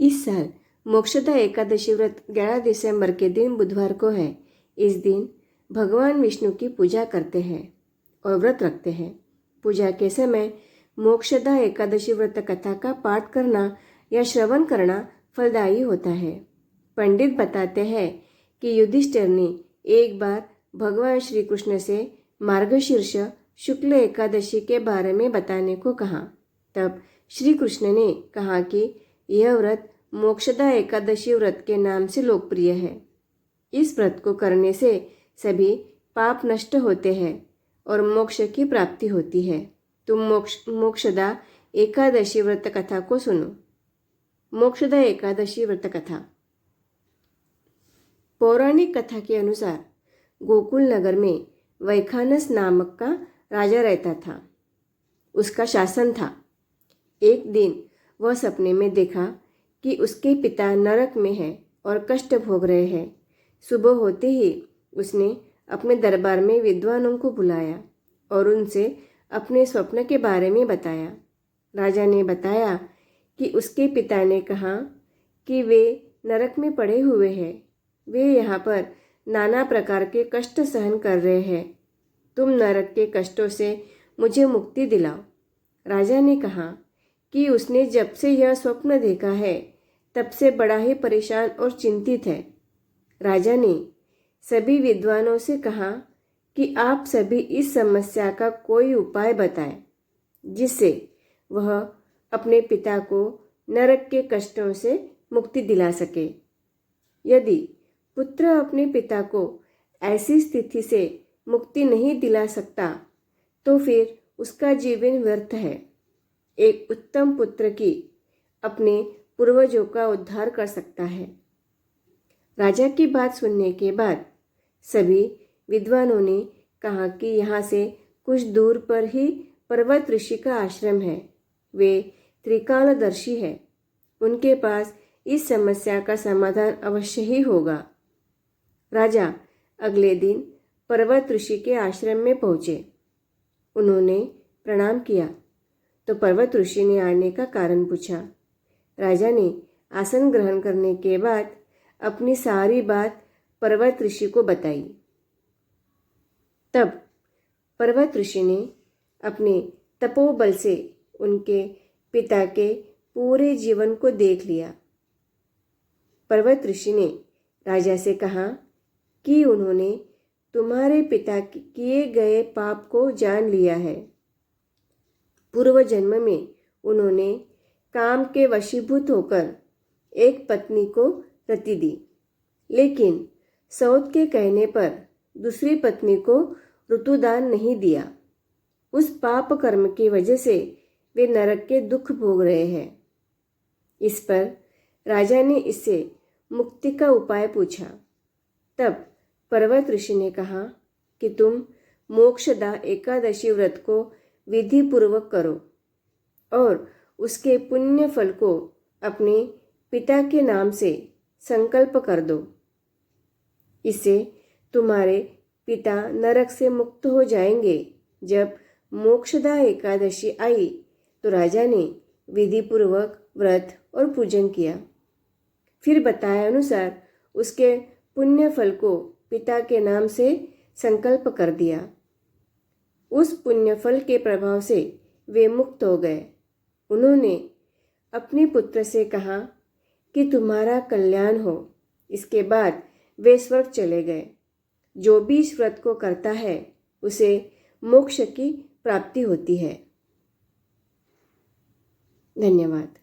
इस साल मोक्षदा एकादशी व्रत 11 दिसंबर के दिन बुधवार को है। इस दिन भगवान विष्णु की पूजा करते हैं और व्रत रखते हैं। पूजा के समय मोक्षदा एकादशी व्रत कथा का पाठ करना या श्रवण करना फलदायी होता है। पंडित बताते हैं कि युधिष्ठिर ने एक बार भगवान श्री कृष्ण से मार्गशीर्ष शुक्ल एकादशी के बारे में बताने को कहा। तब श्री कृष्ण ने कहा कि यह व्रत मोक्षदा एकादशी व्रत के नाम से लोकप्रिय है। इस व्रत को करने से सभी पाप नष्ट होते हैं और मोक्ष की प्राप्ति होती है। तुम मोक्षदा एकादशी व्रत कथा को सुनो। मोक्षदा एकादशी व्रत कथा। पौराणिक कथा के अनुसार गोकुल नगर में वैखानस नामक का राजा रहता था। उसका शासन था। एक दिन वह सपने में देखा कि उसके पिता नरक में हैं और कष्ट भोग रहे हैं। सुबह होते ही उसने अपने दरबार में विद्वानों को बुलाया और उनसे अपने स्वप्न के बारे में बताया। राजा ने बताया कि उसके पिता ने कहा कि वे नरक में पड़े हुए हैं। वे यहाँ पर नाना प्रकार के कष्ट सहन कर रहे हैं। तुम नरक के कष्टों से मुझे मुक्ति दिलाओ। राजा ने कहा कि उसने जब से यह स्वप्न देखा है तब से बड़ा ही परेशान और चिंतित है। राजा ने सभी विद्वानों से कहा कि आप सभी इस समस्या का कोई उपाय बताएं जिससे वह अपने पिता को नरक के कष्टों से मुक्ति दिला सके। यदि पुत्र अपने पिता को ऐसी स्थिति से मुक्ति नहीं दिला सकता तो फिर उसका जीवन व्यर्थ है। एक उत्तम पुत्र की अपने पूर्वजों का उद्धार कर सकता है। राजा की बात सुनने के बाद सभी विद्वानों ने कहा कि यहाँ से कुछ दूर पर ही पर्वत ऋषि का आश्रम है। वे त्रिकालदर्शी है। उनके पास इस समस्या का समाधान अवश्य ही होगा। राजा अगले दिन पर्वत ऋषि के आश्रम में पहुँचे। उन्होंने प्रणाम किया तो पर्वत ऋषि ने आने का कारण पूछा। राजा ने आसन ग्रहण करने के बाद अपनी सारी बात पर्वत ऋषि को बताई। तब पर्वत ऋषि ने अपने तपोबल से उनके पिता के पूरे जीवन को देख लिया। पर्वत ऋषि ने राजा से कहा कि उन्होंने तुम्हारे पिता किए गए पाप को जान लिया है। पूर्व जन्म में उन्होंने काम के वशीभूत होकर एक पत्नी को रति दी, लेकिन सौत के कहने पर दूसरी पत्नी को ऋतुदान नहीं दिया। उस पाप कर्म की वजह से वे नरक के दुख भोग रहे हैं। इस पर राजा ने इससे मुक्ति का उपाय पूछा। तब पर्वत ऋषि ने कहा कि तुम मोक्षदा एकादशी व्रत को विधि पूर्वक करो और उसके पुण्य फल को अपने पिता के नाम से संकल्प कर दो। इससे तुम्हारे पिता नरक से मुक्त हो जाएंगे। जब मोक्षदा एकादशी आई तो राजा ने विधि पूर्वक व्रत और पूजन किया। फिर बताए अनुसार उसके पुण्य फल को पिता के नाम से संकल्प कर दिया। उस पुण्य फल के प्रभाव से वे मुक्त हो गए। उन्होंने अपने पुत्र से कहा कि तुम्हारा कल्याण हो। इसके बाद वे स्वर्ग चले गए। जो भी इस व्रत को करता है उसे मोक्ष की प्राप्ति होती है। धन्यवाद।